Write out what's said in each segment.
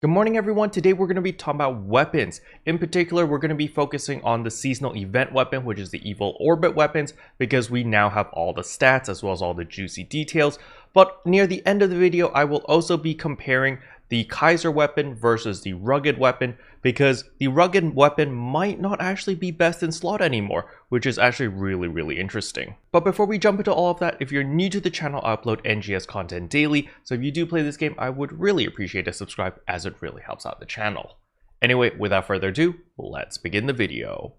Good morning everyone. Today we're going to be talking about weapons. In particular, we're going to be focusing on the seasonal event weapon, which is the evil orbit weapons, because we now have all the stats as well as all the juicy details. But near the end of the video, I will also be comparing the Kaizaar weapon versus the rugged weapon, because the rugged weapon might not actually be best in slot anymore, which is actually really interesting. But before we jump into all of that, if you're new to the channel, I upload NGS content daily, so if you do play this game, I would really appreciate a subscribe as it really helps out the channel. Anyway, without further ado, let's begin the video.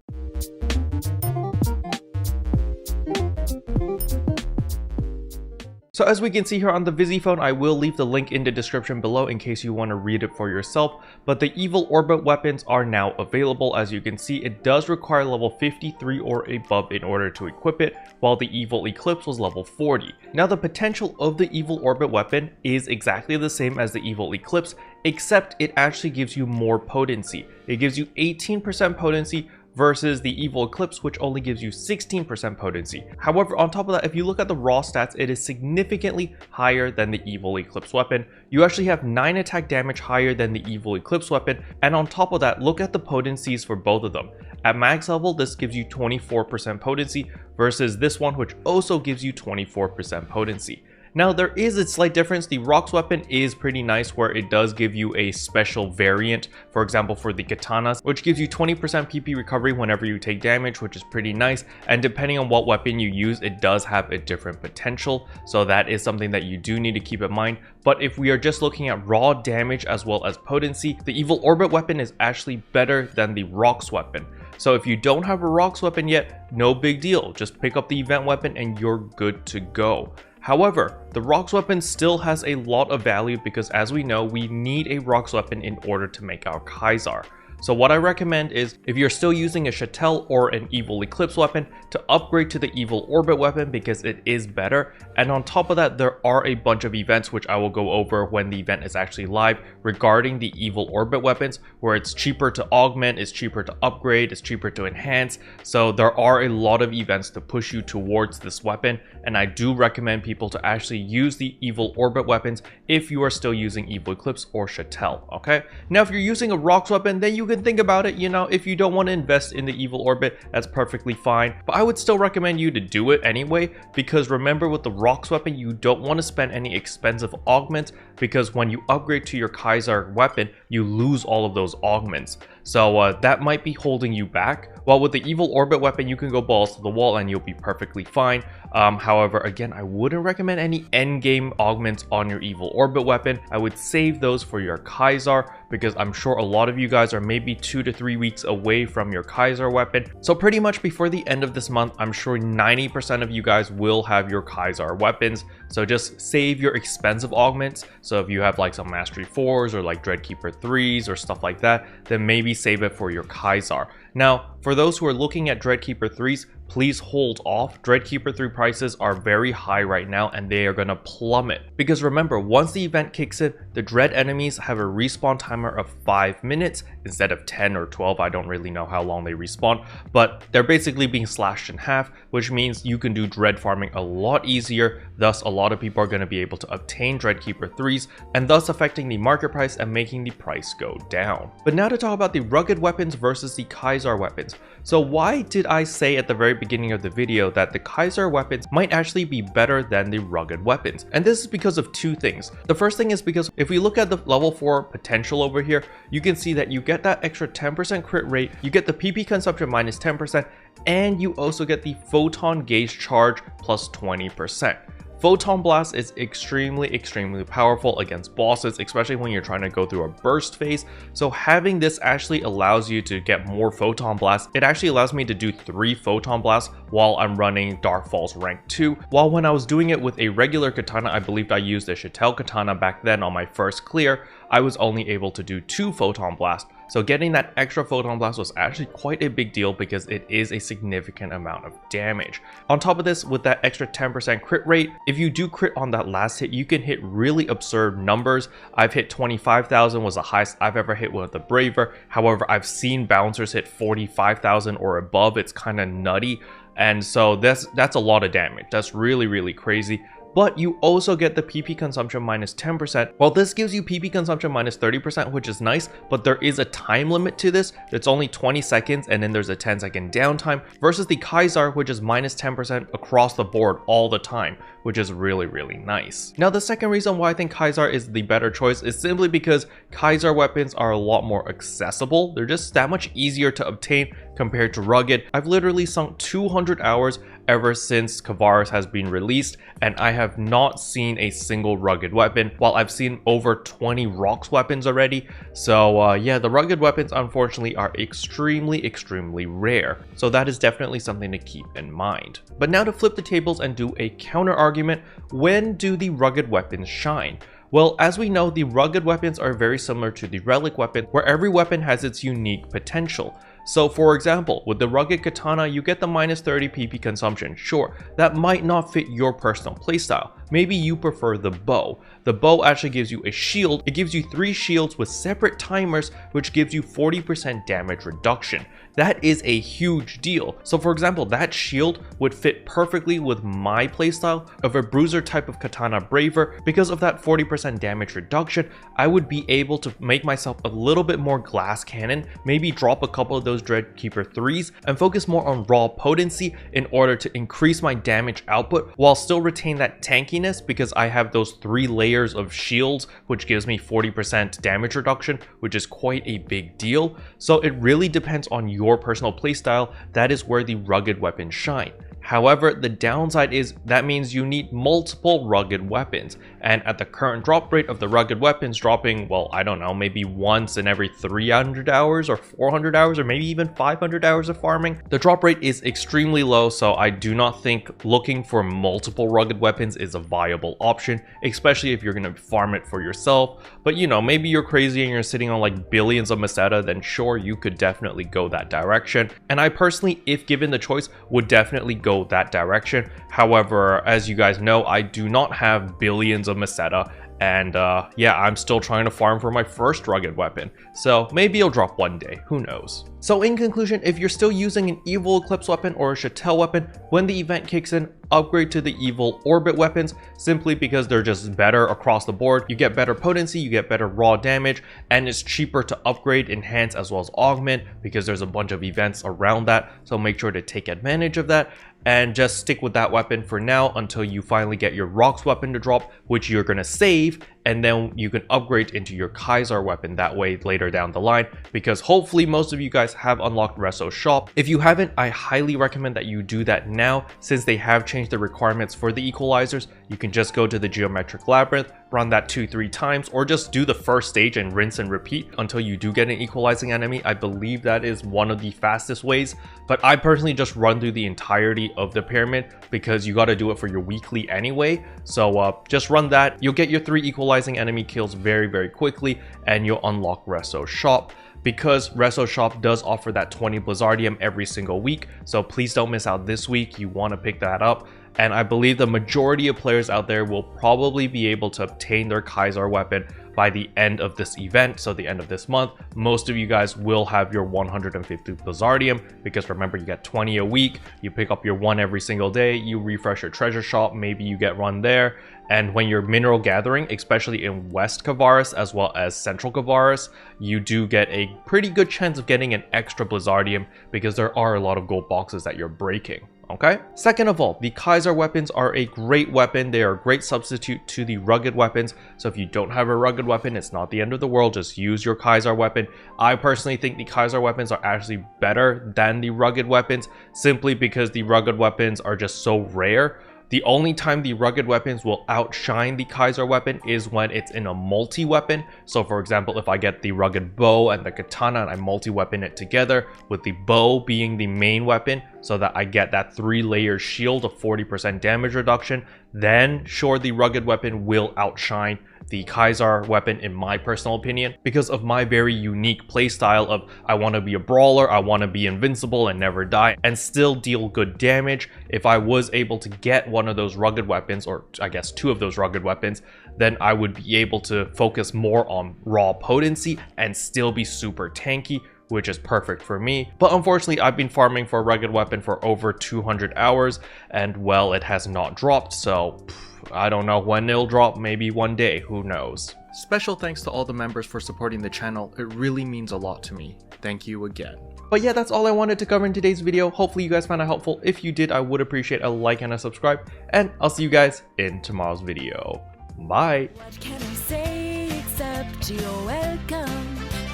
So as we can see here on the Visi-phone, I will leave the link in the description below in case you want to read it for yourself. But the evil orbit weapons are now available. As you can see, it does require level 53 or above in order to equip it, while the evil eclipse was level 40. Now the potential of the evil orbit weapon is exactly the same as the evil eclipse, except it actually gives you more potency. It gives you 18% potency versus the evil eclipse, which only gives you 16% potency. However, on top of that, if you look at the raw stats, it is significantly higher than the evil eclipse weapon. You actually have 9 attack damage higher than the evil eclipse weapon, and on top of that, look at the potencies for both of them. At max level, this gives you 24% potency versus this one, which also gives you 24% potency. Now there is a slight difference. The rocks weapon is pretty nice, where it does give you a special variant, for example for the katanas, which gives you 20% PP recovery whenever you take damage, which is pretty nice, and depending on what weapon you use, it does have a different potential, so that is something that you do need to keep in mind. But if we are just looking at raw damage as well as potency, the evil orbit weapon is actually better than the rocks weapon. So if you don't have a rocks weapon yet, no big deal, just pick up the event weapon and you're good to go. However, the rocks weapon still has a lot of value because, as we know, we need a rocks weapon in order to make our Kaizaar. So what I recommend is, if you're still using a Chattel or an evil eclipse weapon, to upgrade to the evil orbit weapon because it is better. And on top of that, there are a bunch of events which I will go over when the event is actually live regarding the evil orbit weapons, where it's cheaper to augment, it's cheaper to upgrade, it's cheaper to enhance. So there are a lot of events to push you towards this weapon, and I do recommend people to actually use the evil orbit weapons if you are still using evil eclipse or Chattel. Okay, now if you're using a rocks weapon, then you can think about it. You know, if you don't want to invest in the evil orbit, that's perfectly fine, but I would still recommend you to do it anyway, because remember, with the rocks weapon, you don't want to spend any expensive augments, because when you upgrade to your Kaizaar weapon, you lose all of those augments. So that might be holding you back. While with the evil orbit weapon, you can go balls to the wall and you'll be perfectly fine. However, again, I wouldn't recommend any endgame augments on your evil orbit weapon. I would save those for your Kaizaar, because I'm sure a lot of you guys are maybe 2 to 3 weeks away from your Kaizaar weapon. So pretty much before the end of this month, I'm sure 90% of you guys will have your Kaizaar weapons. So just save your expensive augments. So if you have like some Mastery 4s or like Dreadkeeper 3s or stuff like that, then maybe save it for your Kaizaar. Now, for those who are looking at Dreadkeeper 3s, please hold off. Dreadkeeper 3 prices are very high right now and they are gonna plummet. Because remember, once the event kicks in, the Dread enemies have a respawn timer of 5 minutes instead of 10 or 12. I don't really know how long they respawn, but they're basically being slashed in half, which means you can do Dread farming a lot easier. Thus, a lot of people are going to be able to obtain Dreadkeeper 3s, and thus affecting the market price and making the price go down. But now to talk about the rugged weapons versus the Kaizaar weapons. So why did I say at the very beginning of the video that the Kaizaar weapons might actually be better than the rugged weapons? And this is because of two things. The first thing is because if we look at the level 4 potential over here, you can see that you get that extra 10% crit rate, you get the PP consumption minus 10%, and you also get the photon gauge charge plus 20%. Photon Blast is extremely powerful against bosses, especially when you're trying to go through a burst phase. So having this actually allows you to get more Photon Blast. It actually allows me to do 3 Photon Blasts while I'm running Dark Falls rank 2. While when I was doing it with a regular katana, I believed I used a Chattel katana back then on my first clear, I was only able to do 2 Photon Blasts. So getting that extra Photon Blast was actually quite a big deal because it is a significant amount of damage. On top of this, with that extra 10% crit rate, if you do crit on that last hit, you can hit really absurd numbers. I've hit 25,000 was the highest I've ever hit with a Braver. However, I've seen bouncers hit 45,000 or above. It's kind of nutty. And so that's a lot of damage. That's really crazy. but you also get the PP consumption minus 10%. Well, this gives you PP consumption minus 30%, which is nice, but there is a time limit to this. It's only 20 seconds, and then there's a 10-second downtime, versus the Kaizaar, which is minus 10% across the board all the time, which is really, really nice. Now, the second reason why I think Kaizaar is the better choice is simply because Kaizaar weapons are a lot more accessible. They're just that much easier to obtain compared to rugged. I've literally sunk 200 hours ever since Kaizaar has been released, and I have not seen a single rugged weapon, while I've seen over 20 rocks weapons already. So yeah, the rugged weapons unfortunately are extremely rare, so that is definitely something to keep in mind. But now to flip the tables and do a counter argument, when do the rugged weapons shine? Well, as we know, the rugged weapons are very similar to the relic weapon, where every weapon has its unique potential. So for example, with the rugged katana, you get the minus 30 PP consumption. Sure, that might not fit your personal playstyle. Maybe you prefer the bow. The bow actually gives you a shield. It gives you 3 shields with separate timers, which gives you 40% damage reduction. That is a huge deal. So for example, that shield would fit perfectly with my playstyle of a bruiser type of katana braver. Because of that 40% damage reduction, I would be able to make myself a little bit more glass cannon, maybe drop a couple of those Dreadkeeper 3s and focus more on raw potency in order to increase my damage output while still retain that tankiness, because I have those 3 layers of shields, which gives me 40% damage reduction, which is quite a big deal. So it really depends on your personal playstyle. That is where the rugged weapons shine. However, the downside is that means you need multiple rugged weapons, and at the current drop rate of the rugged weapons dropping, well, I don't know, maybe once in every 300 hours or 400 hours or maybe even 500 hours of farming, the drop rate is extremely low. So I do not think looking for multiple rugged weapons is a viable option, especially if you're going to farm it for yourself. But you know, maybe you're crazy and you're sitting on like billions of Meseta, then sure, you could definitely go that direction. And I personally, if given the choice, would definitely go that direction. However, as you guys know, I do not have billions of Meseta, and yeah, I'm still trying to farm for my first rugged weapon, so maybe it'll drop one day, who knows. So in conclusion, if you're still using an evil eclipse weapon or a chattel weapon, when the event kicks in, upgrade to the evil orbit weapons, simply because they're just better across the board. You get better potency, you get better raw damage, and it's cheaper to upgrade, enhance, as well as augment, because there's a bunch of events around that. So make sure to take advantage of that, and just stick with that weapon for now until you finally get your rocks weapon to drop, which you're gonna save, and then you can upgrade into your Kaizaar weapon that way later down the line, because hopefully most of you guys have unlocked Reso Shop. If you haven't, I highly recommend that you do that now, since they have changed the requirements for the equalizers. You can just go to the geometric labyrinth, run that 2-3 times, or just do the first stage and rinse and repeat until you do get an equalizing enemy. I believe that is one of the fastest ways, but I personally just run through the entirety of the pyramid because you got to do it for your weekly anyway. So just run that. You'll get your 3 equalizing enemy kills very quickly, and you'll unlock Reso Shop. Because Reso Shop does offer that 20 Blizzardium every single week, so please don't miss out this week. You want to pick that up. And I believe the majority of players out there will probably be able to obtain their Kaizaar weapon by the end of this event, so the end of this month. Most of you guys will have your 150 Blizzardium, because remember, you get 20 a week, you pick up your 1 every single day, you refresh your treasure shop, maybe you get run there. And when you're mineral gathering, especially in West Kaizaar as well as Central Kaizaar, you do get a pretty good chance of getting an extra Blizzardium, because there are a lot of gold boxes that you're breaking. Okay? Second of all, the Kaizaar weapons are a great weapon. They are a great substitute to the rugged weapons. So if you don't have a rugged weapon, it's not the end of the world. Just use your Kaizaar weapon. I personally think the Kaizaar weapons are actually better than the rugged weapons, simply because the rugged weapons are just so rare. The only time the rugged weapons will outshine the Kaizaar weapon is when it's in a multi-weapon. So for example, if I get the rugged bow and the katana and I multi-weapon it together, with the bow being the main weapon, so that I get that 3-layer shield of 40% damage reduction, then sure, the rugged weapon will outshine the Kaizaar weapon in my personal opinion, because of my very unique playstyle of I want to be a brawler, I want to be invincible and never die and still deal good damage. If I was able to get one of those rugged weapons, or I guess 2 of those rugged weapons, then I would be able to focus more on raw potency and still be super tanky, which is perfect for me. But unfortunately, I've been farming for a rugged weapon for over 200 hours, and well, it has not dropped, so I don't know when it'll drop, maybe one day, who knows. Special thanks to all the members for supporting the channel, it really means a lot to me. Thank you again. But yeah, that's all I wanted to cover in today's video. Hopefully you guys found it helpful. If you did, I would appreciate a like and a subscribe, and I'll see you guys in tomorrow's video. Bye! What can I say except you're welcome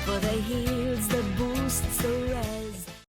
for the heals, the boosts, the rest.